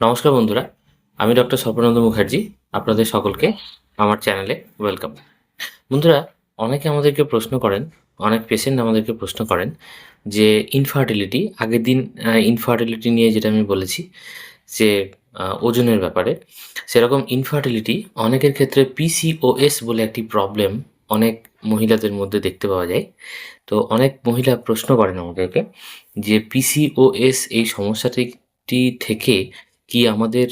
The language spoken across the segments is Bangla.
নমস্কার বন্ধুরা, আমি ডক্টর স্বপনানন্দ মুখার্জি। আপনাদের সকলকে আমার চ্যানেলে ওয়েলকাম। বন্ধুরা, অনেকে আমাদেরকে প্রশ্ন করেন, অনেক পেশেন্ট আমাদেরকে প্রশ্ন করেন যে ইনফার্টিলিটি, আগের দিন ইনফার্টিলিটি নিয়ে যেটা আমি বলেছি যে ওজনের ব্যাপারে, সেরকম ইনফার্টিলিটি অনেকের ক্ষেত্রে পিসিওএস বলে একটি প্রবলেম অনেক মহিলাদের মধ্যে দেখতে পাওয়া যায়। তো অনেক মহিলা প্রশ্ন করেন আমাদেরকে যে পিসিওএস এই সমস্যাটি থেকে কি আমাদের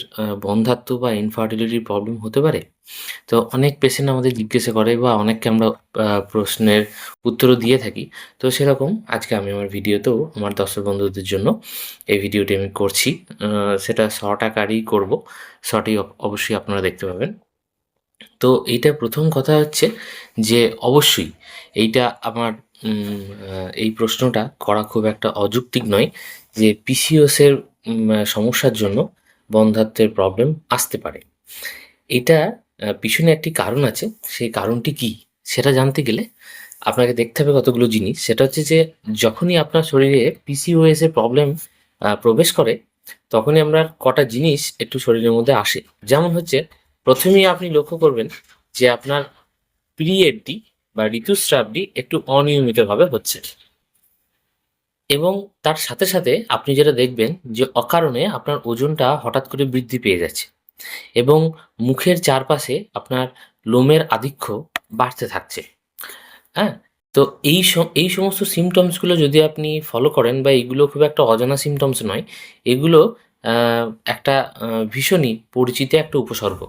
বন্ধ্যাত্ব বা ইনফার্টিলিটির প্রবলেম হতে পারে? তো অনেক পেশেন্ট আমাদের জিজ্ঞাসা করে বা অনেককে আমরা প্রশ্নের উত্তরও দিয়ে থাকি। তো সেরকম আজকে আমি আমার ভিডিওতেও আমার দর্শক বন্ধুদের জন্য এই ভিডিওটি আমি করছি। সেটা শর্ট আকারেই করব। শর্টই অবশ্যই আপনারা দেখতে পাবেন। তো এইটা প্রথম কথা হচ্ছে যে অবশ্যই এইটা আমার এই প্রশ্নটা করা খুব একটা অযৌক্তিক নয় যে পিসিওএসের সমস্যার জন্য বন্ধ্যাত্বের প্রবলেম আসতে পারে। এটা পিছনে একটি কারণ আছে। সেই কারণটি কী? সেটা জানতে গেলে আপনাকে দেখতে হবে কতগুলো জিনিস। সেটা হচ্ছে যে যখনই আপনার শরীরে পিসিওএস এর প্রবলেম প্রবেশ করে, তখনই আপনার কটা জিনিস একটু শরীরের মধ্যে আসে। যেমন হচ্ছে, প্রথমেই আপনি লক্ষ্য করবেন যে আপনার পিরিয়ডটি বা ঋতুস্রাবটি একটু অনিয়মিতভাবে হচ্ছে, এবং তার সাথে সাথে আপনি যেটা দেখবেন যে অকারণে আপনার ওজনটা হঠাৎ করে বৃদ্ধি পেয়ে যাচ্ছে, এবং মুখের চারপাশে আপনার লোমের আধিক্য বাড়তে থাকছে। হ্যাঁ? তো এই সমস্ত সিম্পটমসগুলো যদি আপনি ফলো করেন, বা এইগুলো খুব একটা অজানা সিম্পটমস নয়, এগুলো আ একটা ভীষণই পরিচিত একটা উপসর্গ।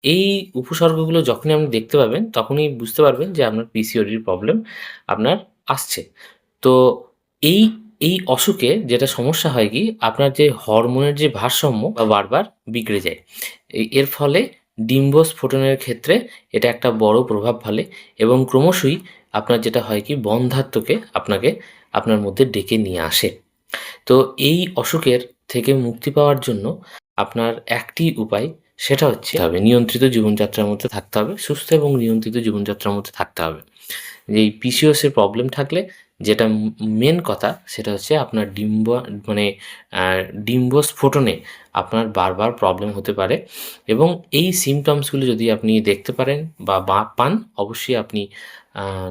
এই উপসর্গগুলো যখনই আপনি দেখতে পাবেন, তখনই বুঝতে পারবেন যে আপনার পিসিওডির প্রবলেম আপনার আসছে। তো এই এই অসুখে যেটা সমস্যা হয় কি, আপনার যে হরমোনের যে ভারসাম্য বারবার বিগড়ে যায়। এর ফলে ডিম্বস্ফোটনের ক্ষেত্রে এটা একটা বড় প্রভাব ফেলে, এবং ক্রমশই আপনার যেটা হয় কি, বন্ধ্যাত্বকে আপনার মধ্যে ডেকে নিয়ে আসে। তো এই অসুখের থেকে মুক্তি পাওয়ার জন্য আপনার একটি উপায়, সেটা হচ্ছে নিয়ন্ত্রিত জীবনযাত্রার মধ্যে থাকতে হবে, সুস্থ এবং নিয়ন্ত্রিত জীবনযাত্রার মধ্যে থাকতে হবে। এই পিসিওএস এর প্রবলেম থাকলে যেটা মেন কথা, সেটা হচ্ছে আপনার মানে ডিম্বস্ফোটনে আপনার বারবার প্রবলেম হতে পারে, এবং এই সিমটমসগুলো যদি আপনি দেখতে পারেন বা পান, অবশ্যই আপনি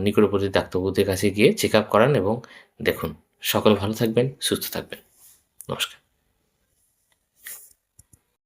নিকটবর্তী ডাক্তারবাবুদের কাছে গিয়ে চেক আপ করান এবং দেখুন। সকলে ভালো থাকবেন, সুস্থ থাকবেন। নমস্কার।